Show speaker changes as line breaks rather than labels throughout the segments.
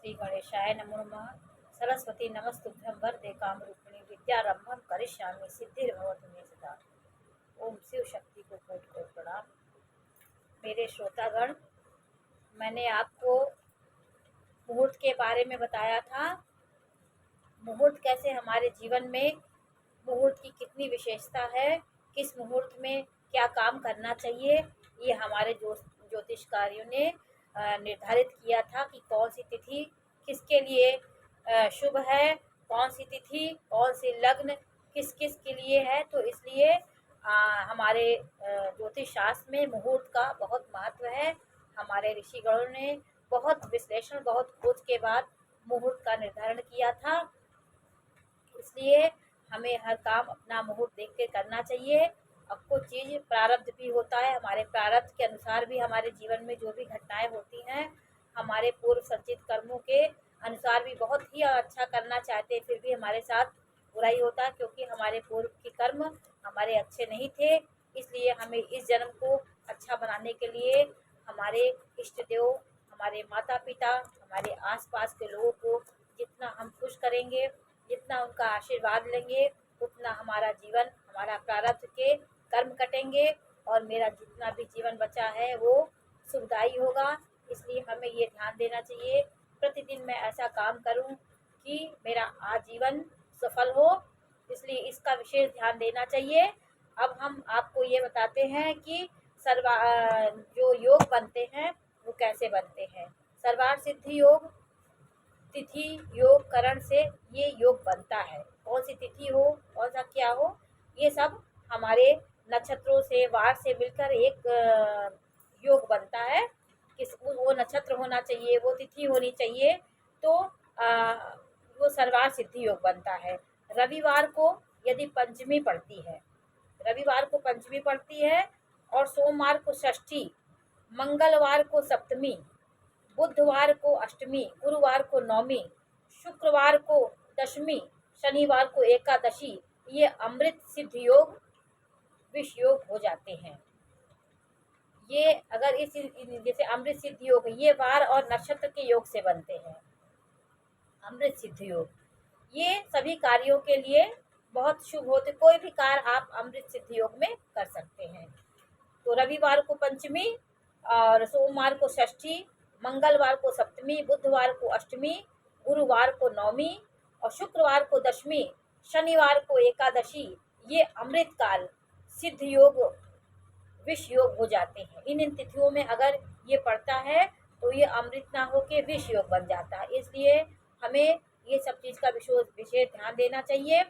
श्री गणेशाय नमो नमः। सरस्वती नमस्तुभ्यं वरदे कामरूपिणी विद्यारंभं करिष्यामि सिद्धिर्भवतु मे सदा। ओम शिव शक्ति को कोटि कोटि प्रणाम। मेरे श्रोतागण, मैंने आपको मुहूर्त के बारे में बताया था। मुहूर्त कैसे हमारे जीवन में, मुहूर्त की कितनी विशेषता है, किस मुहूर्त में क्या काम करना चाहिए, ये हमारे ज्योतिषकारियों ने निर्धारित किया था कि कौन सी तिथि किसके लिए शुभ है, कौन सी तिथि, कौन सी लग्न किस किस के लिए है। तो इसलिए हमारे ज्योतिष शास्त्र में मुहूर्त का बहुत महत्व है। हमारे ऋषिगणों ने बहुत विश्लेषण, बहुत खोज के बाद मुहूर्त का निर्धारण किया था। इसलिए हमें हर काम अपना मुहूर्त देख के करना चाहिए। अब कुछ चीज़ प्रारब्ध भी होता है, हमारे प्रारब्ध के अनुसार भी हमारे जीवन में जो भी घटनाएं होती हैं, हमारे पूर्व संचित कर्मों के अनुसार भी बहुत ही अच्छा करना चाहते हैं, फिर भी हमारे साथ बुराई होता है, क्योंकि हमारे पूर्व के कर्म हमारे अच्छे नहीं थे। इसलिए हमें इस जन्म को अच्छा बनाने के लिए हमारे इष्ट देव, हमारे माता पिता, हमारे आसपास के लोगों को जितना हम खुश करेंगे, जितना उनका आशीर्वाद लेंगे, उतना हमारा जीवन, हमारा प्रारब्ध के कर्म कटेंगे और मेरा जितना भी जीवन बचा है वो सुखदायी होगा। इसलिए हमें ये ध्यान देना चाहिए, प्रतिदिन मैं ऐसा काम करूं कि मेरा आजीवन सफल हो। इसलिए इसका विशेष ध्यान देना चाहिए। अब हम आपको ये बताते हैं कि जो योग बनते हैं वो कैसे बनते हैं। सर्वार्थ सिद्धि योग, तिथि योग करण से ये योग बनता है। कौन सी तिथि हो, कौन सा क्या हो, ये सब हमारे नक्षत्रों से, वार से मिलकर एक योग बनता है। किस वो नक्षत्र होना चाहिए, वो तिथि होनी चाहिए, तो वो सर्वार्थ सिद्धि योग बनता है। रविवार को यदि पंचमी पड़ती है, रविवार को पंचमी पड़ती है और सोमवार को षष्ठी, मंगलवार को सप्तमी, बुधवार को अष्टमी, गुरुवार को नवमी, शुक्रवार को दशमी, शनिवार को एकादशी, ये अमृत सिद्ध योग, विष योग हो जाते हैं। ये अगर इस जैसे अमृत सिद्ध योग, ये वार और नक्षत्र के योग से बनते हैं। अमृत सिद्ध योग ये सभी कार्यों के लिए बहुत शुभ होते। कोई भी कार्य आप अमृत सिद्ध योग में कर सकते हैं। तो रविवार को पंचमी और सोमवार को षष्ठी, मंगलवार को सप्तमी, बुधवार को अष्टमी, गुरुवार को नवमी और शुक्रवार को दशमी, शनिवार को एकादशी, ये अमृत काल सिद्ध योग, विष योग हो जाते हैं। इन तिथियों में अगर ये पड़ता है तो ये अमृत ना होके विष योग बन जाता है। इसलिए हमें ये सब चीज़ का विशेष ध्यान देना चाहिए।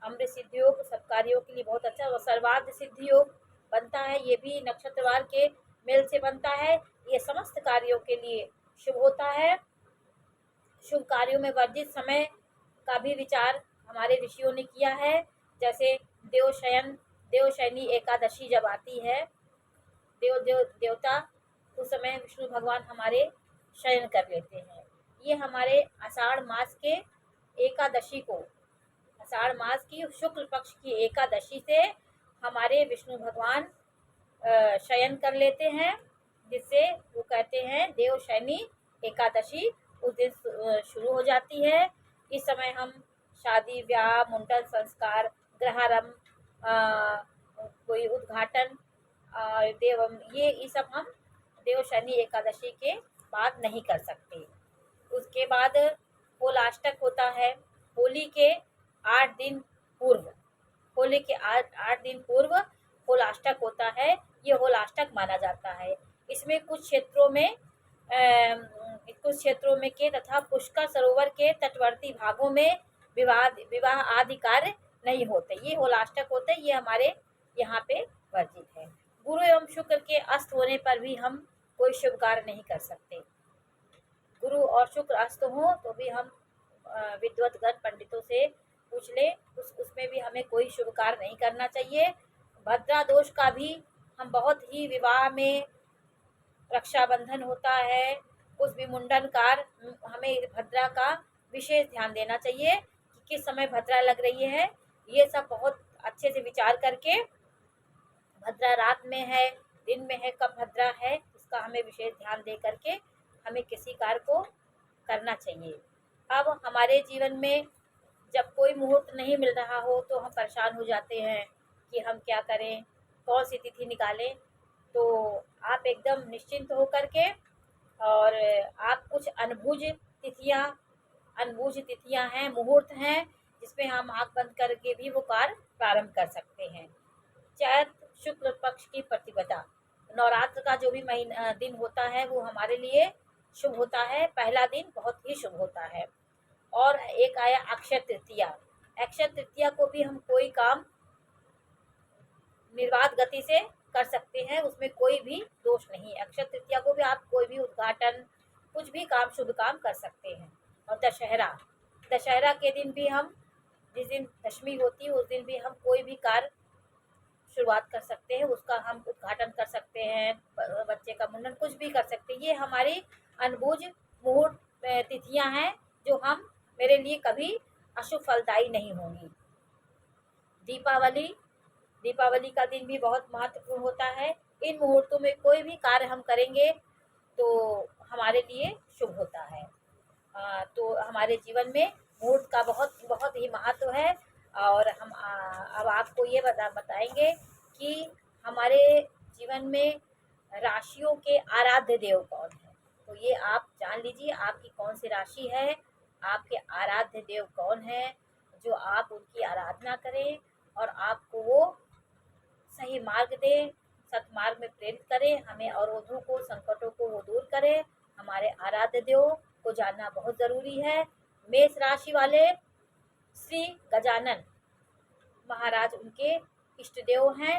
अमृत सिद्ध योग सब कार्यों के लिए बहुत अच्छा। और सर्वार्थ सिद्ध योग बनता है, ये भी नक्षत्रवार के मेल से बनता है। ये समस्त कार्यों के लिए शुभ होता है। शुभ कार्यों में वर्जित समय का भी विचार हमारे ऋषियों ने किया है। जैसे देवशयनी एकादशी जब आती है, देवता उस समय विष्णु भगवान हमारे शयन कर लेते हैं। ये हमारे आषाढ़ मास के एकादशी को, आषाढ़ मास की शुक्ल पक्ष की एकादशी से हमारे विष्णु भगवान शयन कर लेते हैं, जिससे वो कहते हैं देवशयनी एकादशी उस दिन शुरू हो जाती है। इस समय हम शादी ब्याह, मुंडन संस्कार, ग्रहारंभ, कोई उद्घाटन, ये सब हम देवशयनी एकादशी के बाद नहीं कर सकते। उसके बाद होलाष्टक होता है। होली के 8 दिन पूर्व, होली के 8 दिन पूर्व होलाष्टक होता है। ये होलाष्टक माना जाता है। इसमें कुछ क्षेत्रों में के तथा पुष्कर सरोवर के तटवर्ती भागों में विवाह आदि कार्य नहीं होते। ये होलाष्टक होते हैं, ये हमारे यहाँ पे वर्जित है। गुरु एवं शुक्र के अस्त होने पर भी हम कोई शुभ कार्य नहीं कर सकते। गुरु और शुक्र अस्त हो तो भी हम विद्वतगण पंडितों से पूछ ले, उसमें भी हमें कोई शुभ कार्य नहीं करना चाहिए। भद्रा दोष का भी हम बहुत ही, विवाह में रक्षाबंधन होता है, उस भी मुंडन कार्य, हमें भद्रा का विशेष ध्यान देना चाहिए कि किस समय भद्रा लग रही है। ये सब बहुत अच्छे से विचार करके, भद्रा रात में है, दिन में है, कब भद्रा है, इसका हमें विशेष ध्यान दे करके हमें किसी कार्य को करना चाहिए। अब हमारे जीवन में जब कोई मुहूर्त नहीं मिल रहा हो तो हम परेशान हो जाते हैं कि हम क्या करें, कौन सी तिथि निकालें। तो आप एकदम निश्चिंत होकर के, और आप कुछ अनबूझ तिथियां हैं, मुहूर्त हैं, जिसमें हम आँख बंद करके भी वो कार्य प्रारंभ कर सकते हैं। चैत शुक्ल पक्ष की प्रतिपदा, नवरात्र का जो भी महीना दिन होता है वो हमारे लिए शुभ होता है। पहला दिन बहुत ही शुभ होता है। और एक आया अक्षय तृतीया। अक्षय तृतीया को भी हम कोई काम निर्बाध गति से कर सकते हैं, उसमें कोई भी दोष नहीं है। अक्षय तृतीया को भी आप कोई भी उद्घाटन, कुछ भी काम, शुभ काम कर सकते हैं। और दशहरा, दशहरा के दिन भी हम, जिस दिन दशमी होती है उस दिन भी हम कोई भी कार्य शुरुआत कर सकते हैं, उसका हम उद्घाटन कर सकते हैं, बच्चे का मुंडन, कुछ भी कर सकते हैं। ये हमारी अनबूझ मुहूर्त तिथियां हैं जो हम, मेरे लिए कभी अशुभ फलदायी नहीं होंगी। दीपावली, दीपावली का दिन भी बहुत महत्वपूर्ण होता है। इन मुहूर्तों में कोई भी कार्य हम करेंगे तो हमारे लिए शुभ होता है। तो हमारे जीवन में मुहूर्त का बहुत बहुत ही महत्व है। और हम अब आपको ये बताएंगे कि हमारे जीवन में राशियों के आराध्य देव कौन है। तो ये आप जान लीजिए आपकी कौन सी राशि है, आपके आराध्य देव कौन है, जो आप उनकी आराधना करें और आपको वो सही मार्ग दे, सतमार्ग में प्रेरित करे, हमें अवरोधों को, संकटों को वो दूर करे। हमारे आराध्य देव को जानना बहुत जरूरी है। मेष राशि वाले श्री गजानन महाराज उनके इष्ट देव हैं,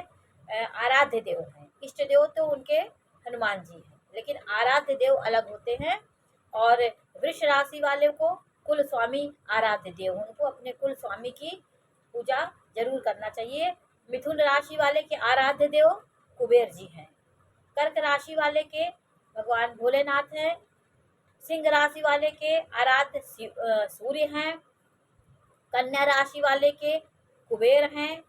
आराध्य देव हैं। इष्ट देव तो उनके हनुमान जी हैं, लेकिन आराध्य देव अलग होते हैं। और वृष राशि वाले को कुल स्वामी आराध्य देव, उनको अपने कुल स्वामी की पूजा जरूर करना चाहिए। मिथुन राशि वाले के आराध्य देव कुबेर जी हैं। कर्क राशि वाले के भगवान भोलेनाथ हैं। सिंह राशि वाले के आराध्य सूर्य हैं। कन्या राशि वाले के कुबेर हैं,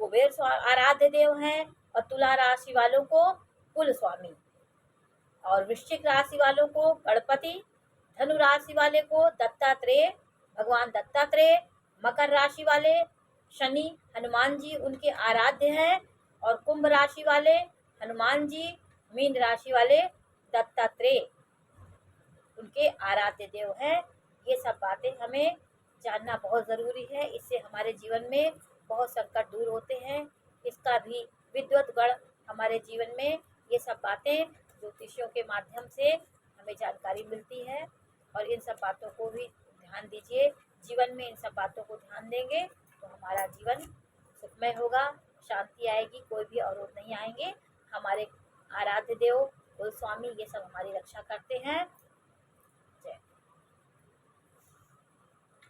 कुबेर आराध्य देव हैं। और तुला राशि वालों को कुल स्वामी, और वृश्चिक राशि वालों को गणपति, धनु राशि वाले को दत्तात्रेय, भगवान दत्तात्रेय। मकर राशि वाले शनि हनुमान जी उनके आराध्य हैं, और कुंभ राशि वाले हनुमान जी, मीन राशि वाले दत्तात्रेय उनके आराध्य देव हैं। ये सब बातें हमें जानना बहुत ज़रूरी है, इससे हमारे जीवन में बहुत संकट दूर होते हैं। इसका भी विद्वत गण हमारे जीवन में ये सब बातें ज्योतिषियों के माध्यम से हमें जानकारी मिलती है। और इन सब बातों को भी ध्यान दीजिए, जीवन में इन सब बातों को ध्यान देंगे तो हमारा जीवन सुखमय होगा, शांति आएगी, कोई भी अवरोध नहीं आएंगे। हमारे आराध्य देव, कुल स्वामी, ये सब हमारी रक्षा करते हैं।